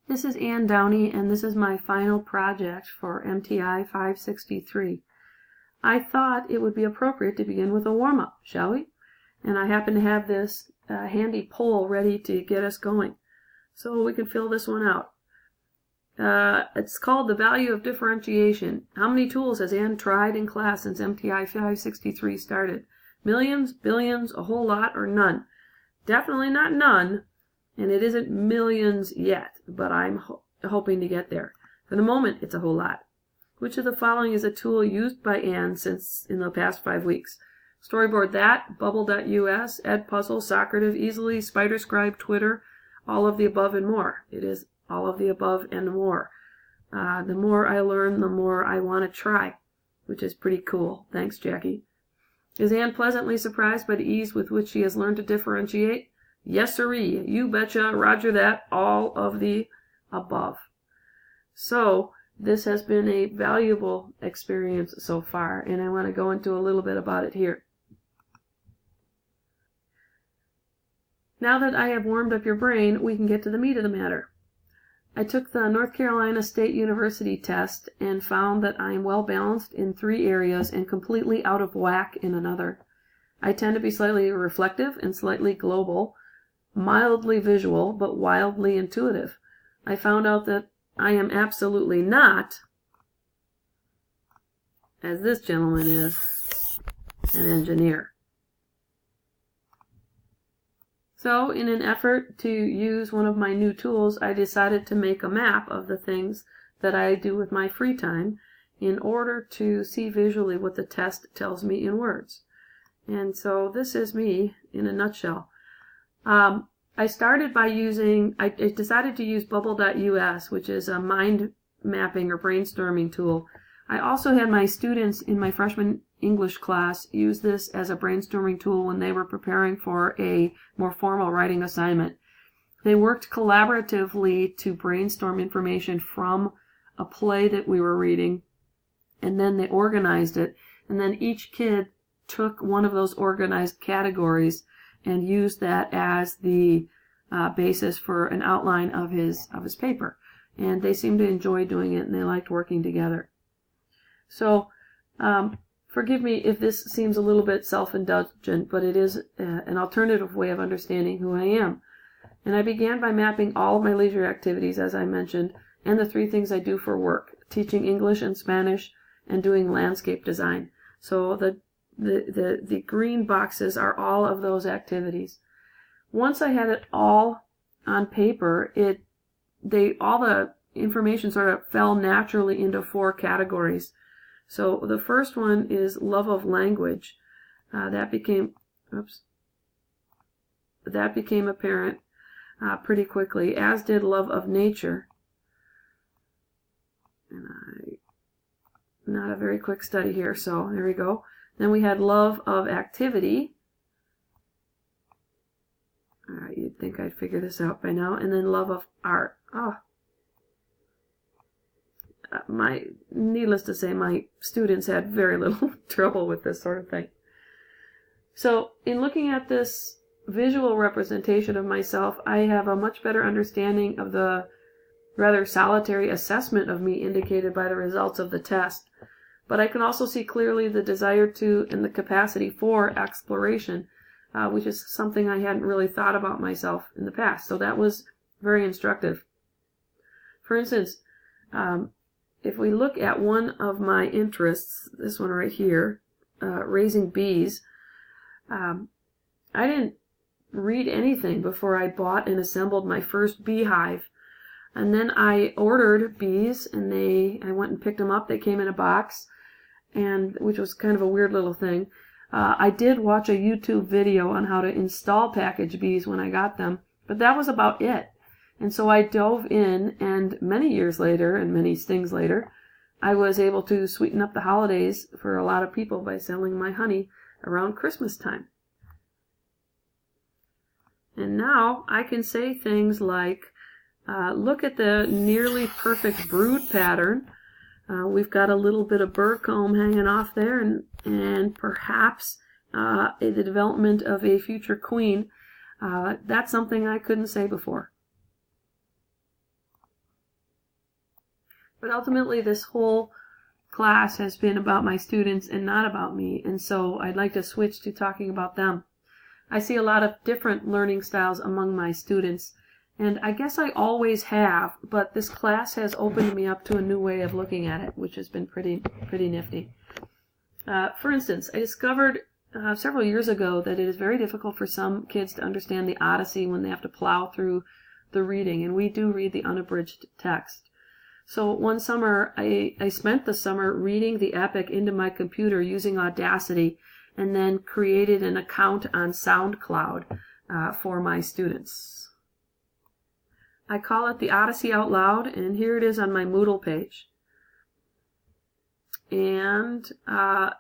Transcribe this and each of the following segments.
This is Ann Downey, and this is my final project for MTI563. I thought it would be appropriate to begin with a warm-up, shall we? And I happen to have this handy poll ready to get us going. So we can fill this one out. It's called The Value of Differentiation. How many tools has Ann tried in class since MTI563 started? Millions, billions, a whole lot, or none? Definitely not none. And it isn't millions yet, but I'm hoping to get there. For the moment, it's a whole lot. Which of the following is a tool used by Ann since in the past 5 weeks? Storyboard That, Bubble.us, Edpuzzle, Socrative, Easily, SpiderScribe, Twitter, all of the above and more. It is all of the above and more. The more I learn, the more I want to try, which is pretty cool. Thanks, Jackie. Is Ann pleasantly surprised by the ease with which she has learned to differentiate? Yes, sirree. You betcha. Roger that. All of the above. So, this has been a valuable experience so far, and I want to go into a little bit about it here. Now that I have warmed up your brain, we can get to the meat of the matter. I took the North Carolina State University test and found that I am well balanced in 3 areas and completely out of whack in another. I tend to be slightly reflective and slightly global, mildly visual, but wildly intuitive. I found out that I am absolutely not, as this gentleman is, an engineer. So, in an effort to use one of my new tools, I decided to make a map of the things that I do with my free time in order to see visually what the test tells me in words. And so this is me in a nutshell. I started by I decided to use Bubble.us, which is a mind mapping or brainstorming tool. I also had my students in my freshman English class use this as a brainstorming tool when they were preparing for a more formal writing assignment. They worked collaboratively to brainstorm information from a play that we were reading, and then they organized it, and then each kid took one of those organized categories and used that as the basis for an outline of his paper. And they seemed to enjoy doing it, and they liked working together. So, forgive me if this seems a little bit self-indulgent, but it is an alternative way of understanding who I am. And I began by mapping all of my leisure activities, as I mentioned, and the 3 things I do for work: teaching English and Spanish and doing landscape design. So the green boxes are all of those activities. Once I had it all on paper, all the information sort of fell naturally into 4 categories. So the first one is love of language. That became apparent pretty quickly, as did love of nature. And not a very quick study here, so there we go. Then we had love of activity. All right, you'd think I'd figure this out by now. And then love of art. Needless to say, my students had very little trouble with this sort of thing. So, in looking at this visual representation of myself, I have a much better understanding of the rather solitary assessment of me indicated by the results of the test. But I can also see clearly the desire to and the capacity for exploration, which is something I hadn't really thought about myself in the past. So that was very instructive. For instance, if we look at one of my interests, this one right here, raising bees, I didn't read anything before I bought and assembled my first beehive. And then I ordered bees, and I went and picked them up. They came in a box, which was kind of a weird little thing. I did watch a YouTube video on how to install package bees when I got them, but that was about it. And so I dove in, and many years later, and many stings later, I was able to sweeten up the holidays for a lot of people by selling my honey around Christmas time. And now I can say things like, look at the nearly perfect brood pattern. We've got a little bit of burr comb hanging off there, and perhaps the development of a future queen. That's something I couldn't say before. But ultimately, this whole class has been about my students and not about me, and so I'd like to switch to talking about them. I see a lot of different learning styles among my students, and I guess I always have, but this class has opened me up to a new way of looking at it, which has been pretty nifty. For instance, I discovered several years ago that it is very difficult for some kids to understand the Odyssey when they have to plow through the reading, and we do read the unabridged text. So one summer, I spent the summer reading the epic into my computer using Audacity, and then created an account on SoundCloud for my students. I call it the Odyssey Out Loud, and here it is on my Moodle page. And I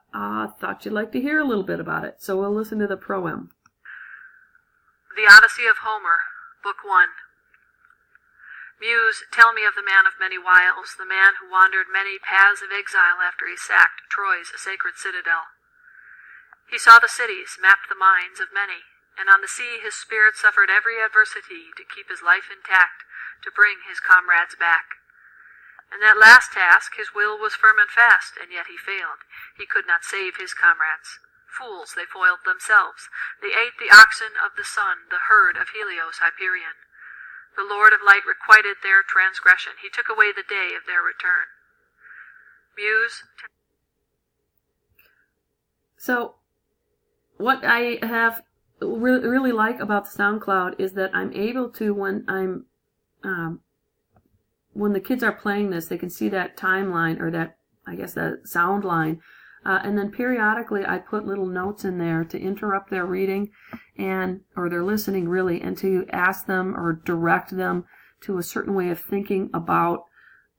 thought you'd like to hear a little bit about it, so we'll listen to the proem. The Odyssey of Homer, Book 1. Muse, tell me of the man of many wiles, the man who wandered many paths of exile after he sacked Troy's sacred citadel. He saw the cities, mapped the minds of many, and on the sea his spirit suffered every adversity to keep his life intact, to bring his comrades back. In that last task his will was firm and fast, and yet he failed. He could not save his comrades. Fools, they foiled themselves. They ate the oxen of the sun, the herd of Helios Hyperion. The Lord of Light requited their transgression. He took away the day of their return. Muse. So, what I have really like about the SoundCloud is that I'm able to, when the kids are playing this, they can see that timeline, or that, I guess, that sound line. And then periodically I put little notes in there to interrupt their reading or their listening, really, and to ask them or direct them to a certain way of thinking about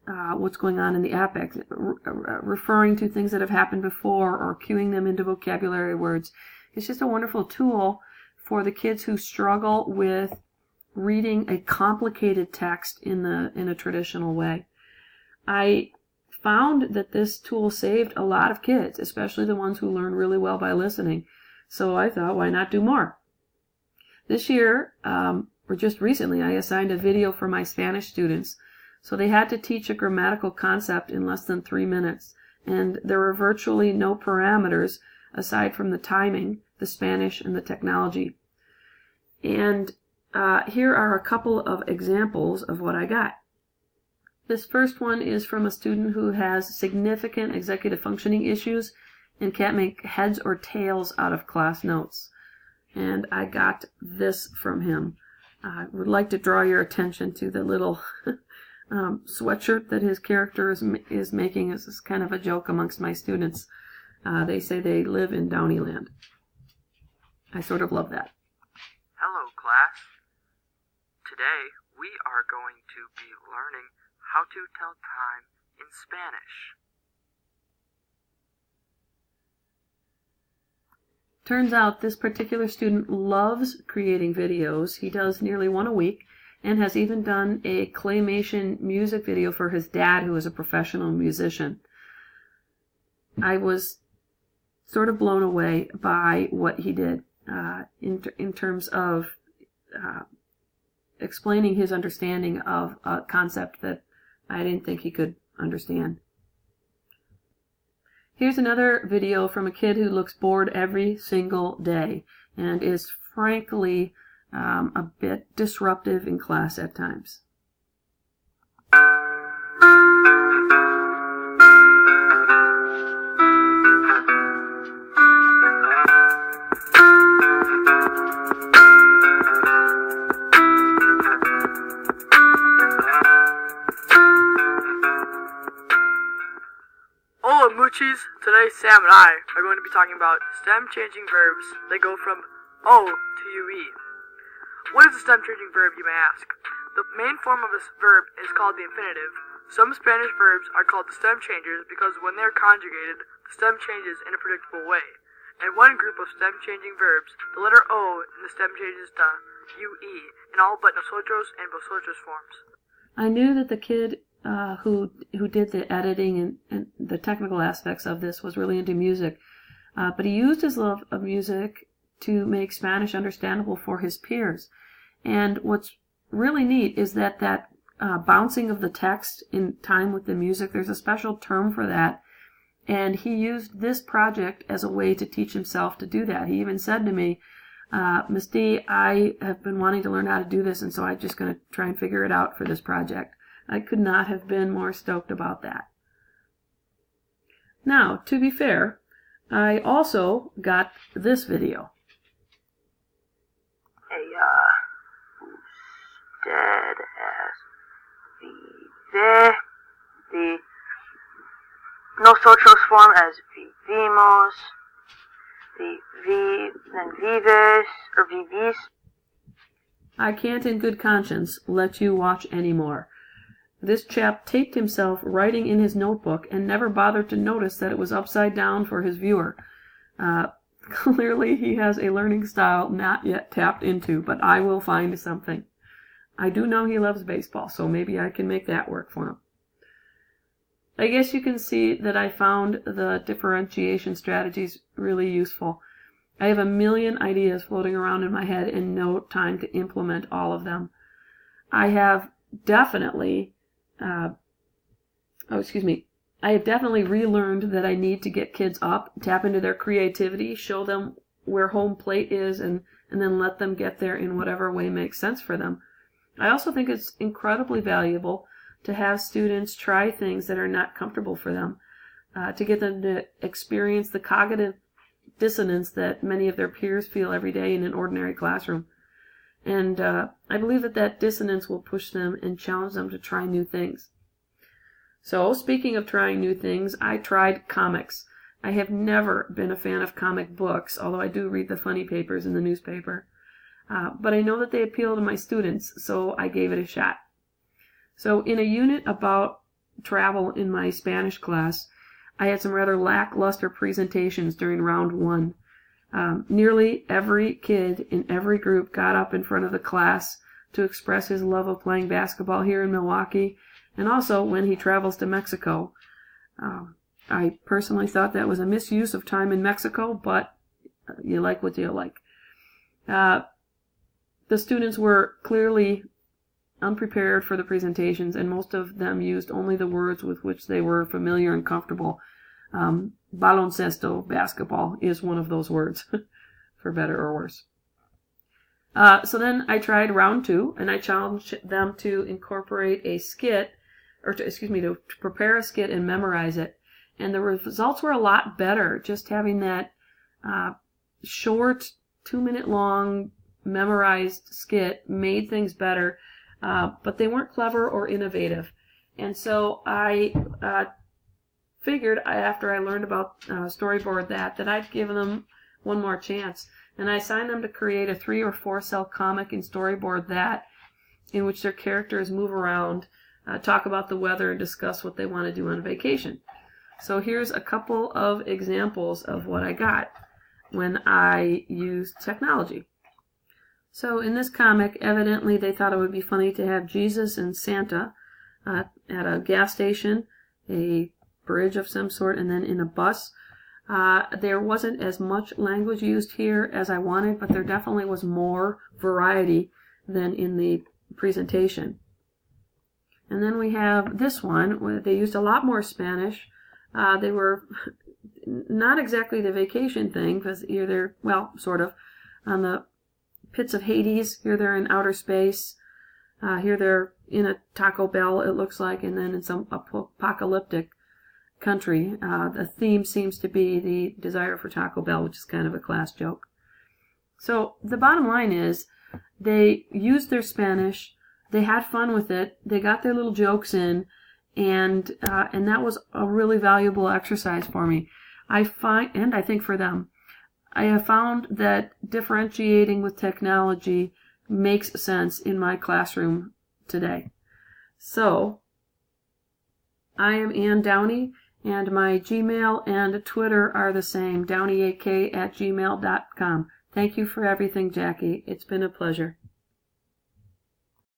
what's going on in the epic, referring to things that have happened before or cueing them into vocabulary words. It's just a wonderful tool for the kids who struggle with reading a complicated text in a traditional way. I found that this tool saved a lot of kids, especially the ones who learn really well by listening. So I thought, why not do more? This year, or just recently, I assigned a video for my Spanish students. So they had to teach a grammatical concept in less than 3 minutes. And there were virtually no parameters aside from the timing, the Spanish, and the technology. And here are a couple of examples of what I got. This first one is from a student who has significant executive functioning issues and can't make heads or tails out of class notes. And I got this from him. I would like to draw your attention to the little sweatshirt that his character is making. This is kind of a joke amongst my students. They say they live in Downey land. I sort of love that. Hello, class. Today we are going to be learning how to tell time in Spanish. Turns out this particular student loves creating videos. He does nearly one a week and has even done a claymation music video for his dad, who is a professional musician. I was sort of blown away by what he did in terms of explaining his understanding of a concept that I didn't think he could understand. Here's another video from a kid who looks bored every single day and is frankly a bit disruptive in class at times. Hola Moochies! Today Sam and I are going to be talking about stem changing verbs that go from O to UE. What is a stem changing verb, you may ask? The main form of this verb is called the infinitive. Some Spanish verbs are called the stem changers because when they are conjugated, the stem changes in a predictable way. In one group of stem changing verbs, the letter O in the stem changes to UE in all but nosotros and vosotros forms. I knew that the kid who did the editing and the technical aspects of this was really into music, but he used his love of music to make Spanish understandable for his peers. And what's really neat is that bouncing of the text in time with the music. There's a special term for that. And he used this project as a way to teach himself to do that. He even said to me, Miss D, I have been wanting to learn how to do this, and so I'm just going to try and figure it out for this project. I could not have been more stoked about that. Now, to be fair, I also got this video. Dead as the nosotros form as vivimos, the then vives or vivis. I can't in good conscience let you watch any more. This chap taped himself writing in his notebook and never bothered to notice that it was upside down for his viewer. Clearly he has a learning style not yet tapped into, but I will find something. I do know he loves baseball, so maybe I can make that work for him. I guess you can see that I found the differentiation strategies really useful. I have a million ideas floating around in my head and no time to implement all of them. I have definitely relearned that I need to get kids up, tap into their creativity, show them where home plate is, and then let them get there in whatever way makes sense for them. I also think it's incredibly valuable to have students try things that are not comfortable for them, to get them to experience the cognitive dissonance that many of their peers feel every day in an ordinary classroom. And I believe that dissonance will push them and challenge them to try new things. So, speaking of trying new things, I tried comics. I have never been a fan of comic books, although I do read the funny papers in the newspaper. But I know that they appeal to my students, so I gave it a shot. So in a unit about travel in my Spanish class, I had some rather lackluster presentations during round 1. Nearly every kid in every group got up in front of the class to express his love of playing basketball here in Milwaukee, and also when he travels to Mexico. I personally thought that was a misuse of time in Mexico, but you like what you like. The students were clearly unprepared for the presentations, and most of them used only the words with which they were familiar and comfortable. Baloncesto, basketball, is one of those words, for better or worse. So then I tried round 2, and I challenged them to incorporate a skit, to prepare a skit and memorize it. And the results were a lot better, just having that short, 2-minute long, memorized skit made things better, but they weren't clever or innovative. And so I figured, after I learned about storyboard that I'd give them one more chance. And I assigned them to create a 3 or 4 cell comic and storyboard that, in which their characters move around, talk about the weather, and discuss what they want to do on vacation. So here's a couple of examples of what I got when I used technology. So in this comic, evidently they thought it would be funny to have Jesus and Santa at a gas station, a bridge of some sort, and then in a bus. There wasn't as much language used here as I wanted, but there definitely was more variety than in the presentation. And then we have this one, where they used a lot more Spanish. They were not exactly the vacation thing, because here they're, well, sort of, on the pits of Hades. Here they're in outer space. Here they're in a Taco Bell, it looks like, and then in some apocalyptic country. The theme seems to be the desire for Taco Bell, which is kind of a class joke. So the bottom line is, they used their Spanish, they had fun with it, they got their little jokes in, and that was a really valuable exercise for me. I think for them. I have found that differentiating with technology makes sense in my classroom today. So, I am Ann Downey, and my Gmail and Twitter are the same, downeyak@gmail.com. Thank you for everything, Jackie. It's been a pleasure.